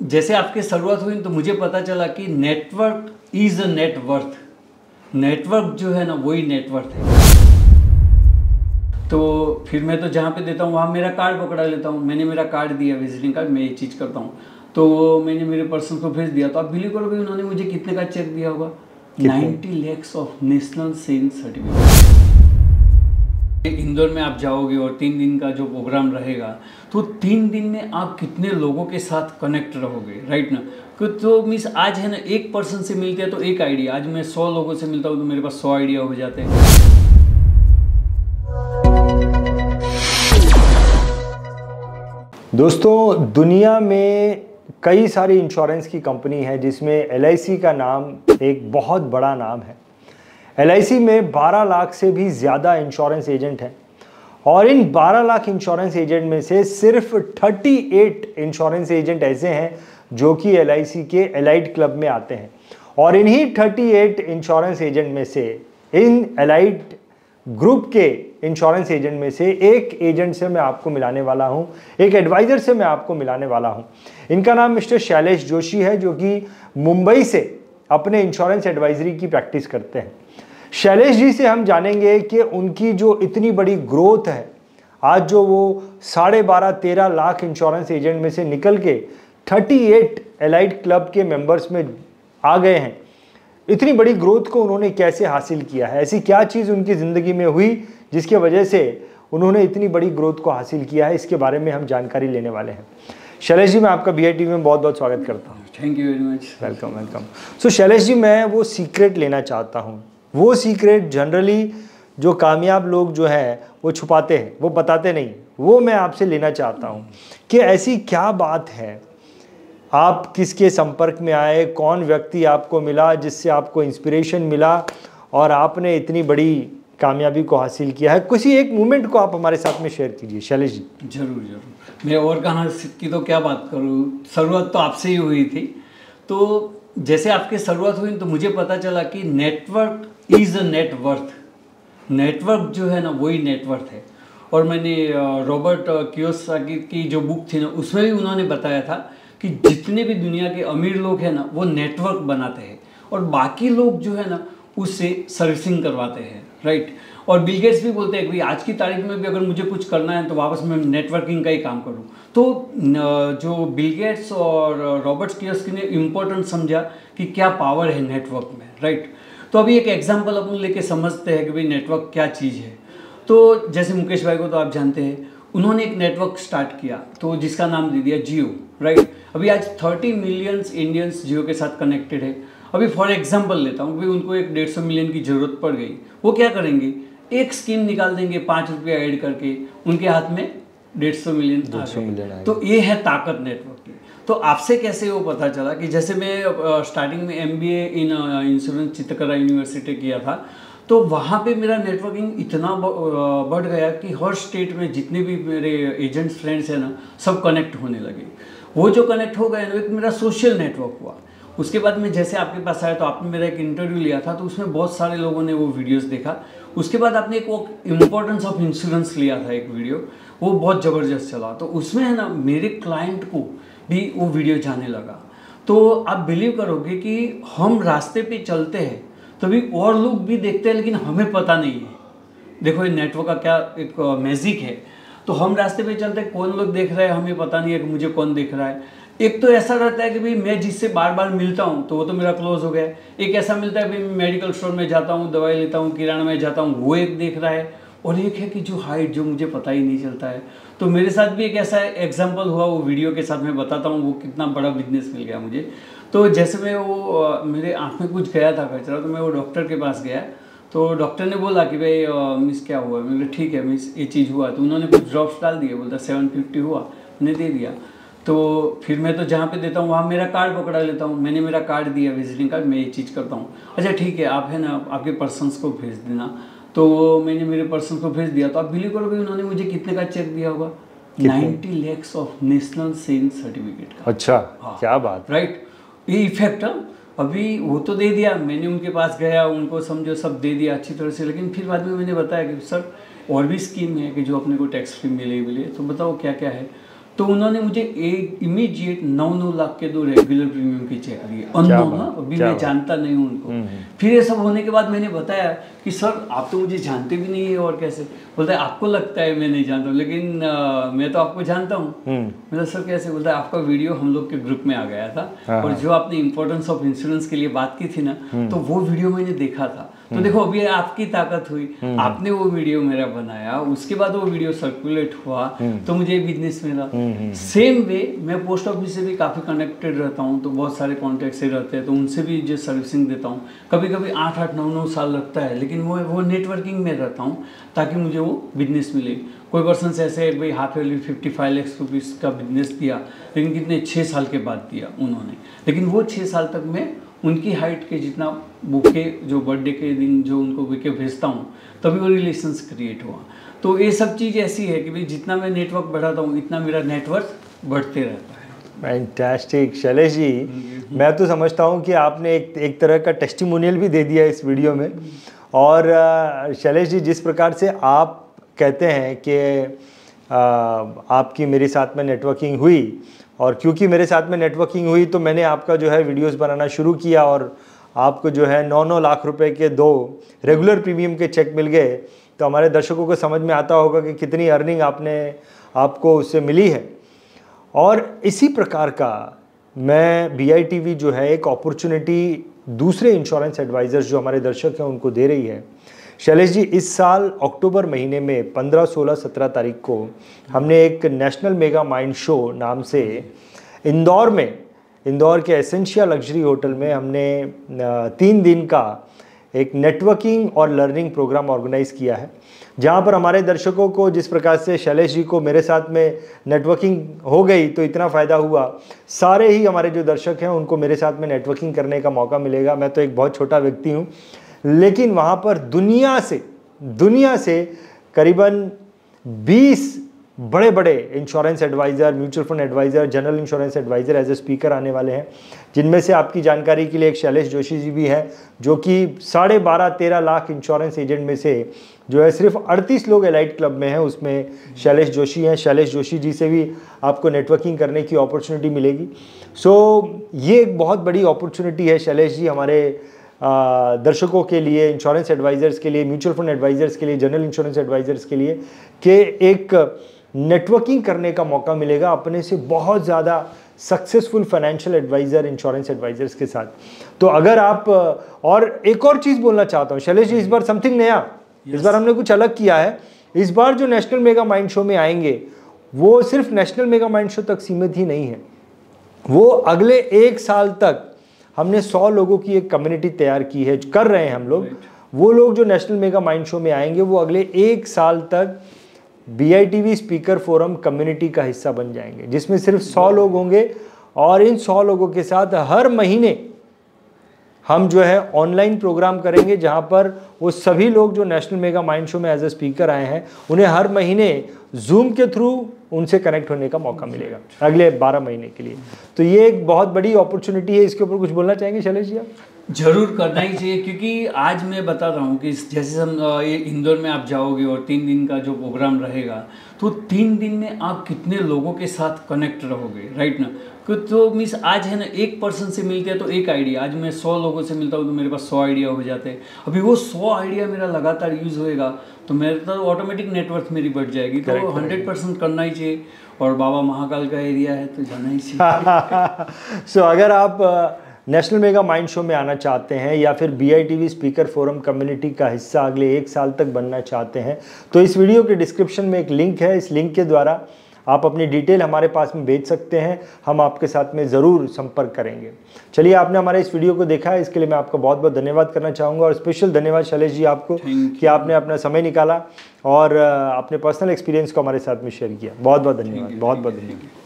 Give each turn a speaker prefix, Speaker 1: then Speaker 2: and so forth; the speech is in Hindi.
Speaker 1: जैसे आपकी शुरुआत हुई तो मुझे पता चला कि network is a net worth. Network जो है ना वही नेटवर्थ है। तो फिर मैं तो जहाँ पे देता हूँ वहाँ मेरा कार्ड पकड़ा लेता हूँ। मैंने मेरा कार्ड दिया, विजिटिंग कार्ड, मैं ये चीज़ करता हूँ। तो मैंने मेरे पर्सन को भेज दिया। तो आप बिलीव करोगे उन्होंने मुझे कितने का चेक दिया होगा? 90 lakhs of national saving certificate. Indore में आप जाओगे और 3 दिन का जो प्रोग्राम रहेगा तो 3 दिन में आप कितने लोगों के साथ कनेक्ट रहोगे, राइट ना। तो मीन्स आज है ना एक पर्सन से मिलते हैं तो एक आइडिया, आज मैं 100 लोगों से मिलता हूँ तो मेरे पास 100 आइडिया हो जाते हैं।
Speaker 2: दोस्तों, दुनिया में कई सारी इंश्योरेंस की कंपनी है जिसमें LIC का नाम एक बहुत बड़ा नाम है। LIC में 12 लाख से भी ज़्यादा इंश्योरेंस एजेंट हैं और इन 12 लाख इंश्योरेंस एजेंट में से सिर्फ 38 इंश्योरेंस एजेंट ऐसे हैं जो कि LIC के एलाइड क्लब में आते हैं। और इन्हीं 38 इंश्योरेंस एजेंट में से, इन एलाइड ग्रुप के इंश्योरेंस एजेंट में से एक एजेंट से मैं आपको मिलाने वाला हूं, एक एडवाइज़र से मैं आपको मिलाने वाला हूं। इनका नाम मिस्टर शैलेश जोशी है जो कि मुंबई से अपने इंश्योरेंस एडवाइजरी की प्रैक्टिस करते हैं। शैलेश जी से हम जानेंगे कि उनकी जो इतनी बड़ी ग्रोथ है, आज जो वो 12.5-13 लाख इंश्योरेंस एजेंट में से निकल के 38 एलाइड क्लब के मेंबर्स में आ गए हैं, इतनी बड़ी ग्रोथ को उन्होंने कैसे हासिल किया है, ऐसी क्या चीज़ उनकी ज़िंदगी में हुई जिसकी वजह से उन्होंने इतनी बड़ी ग्रोथ को हासिल किया है, इसके बारे में हम जानकारी लेने वाले हैं। शैलेश जी, मैं आपका BITV में बहुत बहुत स्वागत करता हूँ।
Speaker 1: Thank you very much.
Speaker 2: Welcome welcome. So Shailesh ji, मैं वो सीक्रेट लेना चाहता हूँ, वो सीक्रेट जनरली जो कामयाब लोग जो हैं वो छुपाते हैं, वो बताते नहीं, वो मैं आपसे लेना चाहता हूँ कि ऐसी क्या बात है, आप किसके संपर्क में आए, कौन व्यक्ति आपको मिला जिससे आपको इंस्पिरेशन मिला और आपने इतनी बड़ी कामयाबी को हासिल किया है। किसी एक मोमेंट को आप हमारे साथ में शेयर कीजिए शैलेश जी।
Speaker 1: जरूर जरूर। मैं और कहाँ की तो क्या बात करूँ, शुरुआत तो आपसे ही हुई थी। तो जैसे आपकी शुरुआत हुई तो मुझे पता चला कि network is a net worth. Network जो है ना वही नेटवर्थ है। और मैंने रॉबर्ट कियोसाकी की जो बुक थी ना उसमें भी उन्होंने बताया था कि जितने भी दुनिया के अमीर लोग हैं ना वो नेटवर्क बनाते हैं और बाकी लोग जो है ना उससे सर्विसिंग करवाते हैं, राइट। और बिल गेट्स भी बोलते हैं कि भाई आज की तारीख में भी अगर मुझे कुछ करना है तो वापस मैं नेटवर्किंग का ही काम करूं। तो जो बिल गेट्स और रॉबर्ट कियोसाकी ने इम्पोर्टेंट समझा कि क्या पावर है नेटवर्क में, राइट। तो अभी एक एग्जांपल अपन लेके समझते हैं कि भाई नेटवर्क क्या चीज़ है। तो जैसे मुकेश भाई को तो आप जानते हैं, उन्होंने एक नेटवर्क स्टार्ट किया तो जिसका नाम दे दिया जियो, राइट। अभी आज 30 मिलियन इंडियंस जियो के साथ कनेक्टेड है। अभी फॉर एग्जांपल लेता हूँ कि उनको एक 150 मिलियन की ज़रूरत पड़ गई, वो क्या करेंगे, एक स्कीम निकाल देंगे 5 रुपया ऐड करके, उनके हाथ में 150 मिलियन। तो ये है ताकत नेटवर्क की। तो आपसे कैसे वो पता चला कि जैसे मैं स्टार्टिंग में MBA इन इंश्योरेंस चित्रकला यूनिवर्सिटी किया था तो वहाँ पे मेरा नेटवर्किंग इतना बढ़ गया कि हर स्टेट में जितने भी मेरे एजेंट्स फ्रेंड्स हैं ना सब कनेक्ट होने लगे। वो जो कनेक्ट हो गए ना एक मेरा सोशल नेटवर्क हुआ। उसके बाद में जैसे आपके पास आया तो आपने मेरा एक इंटरव्यू लिया था तो उसमें बहुत सारे लोगों ने वो वीडियोस देखा। उसके बाद आपने एक वो इम्पोर्टेंस ऑफ इंश्योरेंस लिया था एक वीडियो, वो बहुत ज़बरदस्त चला। तो उसमें है ना मेरे क्लाइंट को भी वो वीडियो जाने लगा। तो आप बिलीव करोगे कि हम रास्ते पे चलते हैं तभी और लोग भी देखते हैं लेकिन हमें पता नहीं है। देखो ये नेटवर्क का क्या एक मैजिक है। तो हम रास्ते पे चलते हैं, कौन लोग देख रहा है हमें पता नहीं है कि मुझे कौन देख रहा है। एक तो ऐसा रहता है कि भाई मैं जिससे बार बार मिलता हूँ तो वो तो मेरा क्लोज हो गया। एक ऐसा मिलता है भाई मैं मेडिकल स्टोर में जाता हूँ, दवाई लेता हूँ, किराना में जाता हूँ, वो एक देख रहा है। और एक है कि जो हाइट जो मुझे पता ही नहीं चलता है। तो मेरे साथ भी एक ऐसा एग्जाम्पल हुआ, वो वीडियो के साथ मैं बताता हूँ वो कितना बड़ा बिजनेस मिल गया मुझे। तो जैसे मैं वो मेरे आँख में कुछ गया था कचरा, तो मैं वो डॉक्टर के पास गया तो डॉक्टर ने बोला कि भाई मिस क्या हुआ। मैंने ठीक है मिस ये चीज़ हुआ। तो उन्होंने कुछ ड्रॉप्स डाल दिए, बोलता 750 हुआ, मैंने दे दिया। तो फिर मैं तो जहाँ पे देता हूँ वहाँ मेरा कार्ड पकड़ा लेता हूँ। मैंने मेरा कार्ड दिया, विजिटिंग कार्ड, मैं ये चीज़ करता हूँ। अच्छा ठीक है, आप है ना आपके पर्सन्स को भेज देना। तो मैंने मेरे पर्सन को भेज दिया। तो आप बिलीव करोगे उन्होंने मुझे कितने का चेक दिया होगा? 90 lakhs of national saving certificate का।
Speaker 2: अच्छा, क्या बात,
Speaker 1: राइट। ये इफेक्ट अभी वो तो दे दिया, मैंने उनके पास गया, उनको समझो सब दे दिया अच्छी तरह से। लेकिन फिर बाद में मैंने बताया कि सर और भी स्कीम है कि जो अपने को टैक्स फ्री मिले। तो बताओ क्या क्या है। तो उन्होंने मुझे एक इमीडिएट 9 लाख के 2 रेगुलर प्रीमियम के चेक दिए, अननोन ना, अभी मैं जानता नहीं हूँ उनको। फिर ये सब होने के बाद मैंने बताया कि सर आप तो मुझे जानते भी नहीं है और कैसे, बोलता है आपको लगता है मैं नहीं जानता हूँ, लेकिन मैं तो आपको जानता हूँ। मतलब सर कैसे, बोलता है आपका वीडियो हम लोग के ग्रुप में आ गया था और जो आपने इम्पोर्टेंस ऑफ इंश्योरेंस के लिए बात की थी ना, तो वो वीडियो मैंने देखा था। तो देखो अभी आपकी ताकत हुई, आपने वो वीडियो मेरा बनाया, उसके बाद वो वीडियो सर्कुलेट हुआ तो मुझे बिजनेस मिला। सेम वे मैं पोस्ट ऑफिस से भी काफ़ी कनेक्टेड रहता हूँ, तो बहुत सारे कॉन्टैक्ट से रहते हैं, तो उनसे भी जो सर्विसिंग देता हूँ, कभी कभी 8-8, 9-9 साल लगता है, लेकिन वो नेटवर्किंग में रहता हूँ ताकि मुझे वो बिजनेस मिले। कोई पर्सन से ऐसे भाई हाफ ईयरली 55 लाख रुपीज़ का बिजनेस दिया, लेकिन कितने 6 साल के बाद दिया उन्होंने, लेकिन वो 6 साल तक मैं उनकी हाइट के जितना बुके जो बर्थडे के दिन जो उनको बुके भेजता हूँ, तभी वो रिलेशंस क्रिएट हुआ। तो ये सब चीज़ ऐसी है कि भाई जितना मैं नेटवर्क बढ़ाता हूँ इतना मेरा नेटवर्क बढ़ते रहता है।
Speaker 2: फैंटास्टिक शैलेश जी, मैं तो समझता हूँ कि आपने एक तरह का टेस्टिमोनियल भी दे दिया इस वीडियो में। और शैलेश जी, जिस प्रकार से आप कहते हैं कि आपकी मेरे साथ में नेटवर्किंग हुई, और क्योंकि मेरे साथ में नेटवर्किंग हुई तो मैंने आपका जो है वीडियोस बनाना शुरू किया और आपको जो है 9-9 लाख रुपए के 2 रेगुलर प्रीमियम के चेक मिल गए। तो हमारे दर्शकों को समझ में आता होगा कि कितनी अर्निंग आपको उससे मिली है। और इसी प्रकार का मैं BITV जो है एक अपॉर्चुनिटी दूसरे इंश्योरेंस एडवाइज़र्स जो हमारे दर्शक हैं उनको दे रही है। शैलेश जी, इस साल अक्टूबर महीने में 15, 16, 17 तारीख को हमने एक नेशनल मेगा माइंड शो नाम से इंदौर के एसेंशिया लग्जरी होटल में हमने 3 दिन का एक नेटवर्किंग और लर्निंग प्रोग्राम ऑर्गेनाइज़ किया है, जहां पर हमारे दर्शकों को जिस प्रकार से शैलेश जी को मेरे साथ में नेटवर्किंग हो गई तो इतना फ़ायदा हुआ, सारे ही हमारे जो दर्शक हैं उनको मेरे साथ में नेटवर्किंग करने का मौका मिलेगा। मैं तो एक बहुत छोटा व्यक्ति हूँ, लेकिन वहाँ पर दुनिया से करीबन 20 बड़े insurance advisor, mutual fund advisor, general insurance advisor as a speaker आने वाले हैं, जिनमें से आपकी जानकारी के लिए एक शैलेश जोशी जी भी हैं, जो कि 12.5-13 लाख इंश्योरेंस एजेंट में से जो है सिर्फ 38 लोग एलाइट क्लब में हैं, उसमें शैलेश जोशी हैं। शैलेश जोशी जी से भी आपको नेटवर्किंग करने की अपॉर्चुनिटी मिलेगी। सो ये एक बहुत बड़ी अपॉर्चुनिटी है शैलेश जी हमारे दर्शकों के लिए, इंश्योरेंस एडवाइज़र्स के लिए, म्यूचुअल फंड एडवाइज़र्स के लिए, जनरल इंश्योरेंस एडवाइज़र्स के लिए, कि एक नेटवर्किंग करने का मौका मिलेगा अपने से बहुत ज़्यादा successful financial advisor, insurance advisors के साथ। तो अगर आप, और एक और चीज़ बोलना चाहता हूँ शैलेश जी, इस बार समथिंग नया, इस बार हमने कुछ अलग किया है। इस बार जो नेशनल मेगा माइंड शो में आएंगे वो सिर्फ नेशनल मेगा माइंड शो तक सीमित ही नहीं है, वो अगले 1 साल तक हमने 100 लोगों की एक कम्युनिटी तैयार की है, कर रहे हैं हम लोग। वो लोग जो नेशनल मेगा माइंड शो में आएंगे वो अगले 1 साल तक BITV स्पीकर फोरम कम्युनिटी का हिस्सा बन जाएंगे, जिसमें सिर्फ 100 लोग होंगे। और इन 100 लोगों के साथ हर महीने हम जो है ऑनलाइन प्रोग्राम करेंगे, जहां पर वो सभी लोग जो नेशनल मेगा माइंड शो में एज ए स्पीकर आए हैं उन्हें हर महीने जूम के थ्रू उनसे कनेक्ट होने का मौका मिलेगा अगले 12 महीने के लिए। तो ये एक बहुत बड़ी अपॉर्चुनिटी है। इसके ऊपर कुछ बोलना चाहेंगे शैलेश जी आप?
Speaker 1: जरूर करना ही चाहिए, क्योंकि आज मैं बता रहा हूँ कि जैसे हम ये इंदौर में आप जाओगे और 3 दिन का जो प्रोग्राम रहेगा, तो 3 दिन में आप कितने लोगों के साथ कनेक्ट रहोगे, राइट ना। तो मीन्स आज है ना, एक पर्सन से मिलते हैं तो एक आइडिया, आज मैं 100 लोगों से मिलता हूँ तो मेरे पास 100 आइडिया हो जाते हैं। अभी वो 100 आइडिया मेरा लगातार यूज़ होएगा तो मेरे तो ऑटोमेटिक नेटवर्क मेरी बढ़ जाएगी। तो 100% करना ही चाहिए, और बाबा महाकाल का एरिया है तो जाना ही चाहिए।
Speaker 2: सो अगर आप नेशनल मेगा माइंड शो में आना चाहते हैं या फिर BITV स्पीकर फोरम कम्युनिटी का हिस्सा अगले 1 साल तक बनना चाहते हैं, तो इस वीडियो के डिस्क्रिप्शन में एक लिंक है, इस लिंक के द्वारा आप अपनी डिटेल हमारे पास में भेज सकते हैं, हम आपके साथ में ज़रूर संपर्क करेंगे। चलिए, आपने हमारे इस वीडियो को देखा है, इसके लिए मैं आपका बहुत बहुत धन्यवाद करना चाहूँगा, और स्पेशल धन्यवाद शैलेश जी आपको कि आपने अपना समय निकाला और अपने पर्सनल एक्सपीरियंस को हमारे साथ में शेयर किया। बहुत बहुत धन्यवाद, बहुत बहुत धन्यवाद।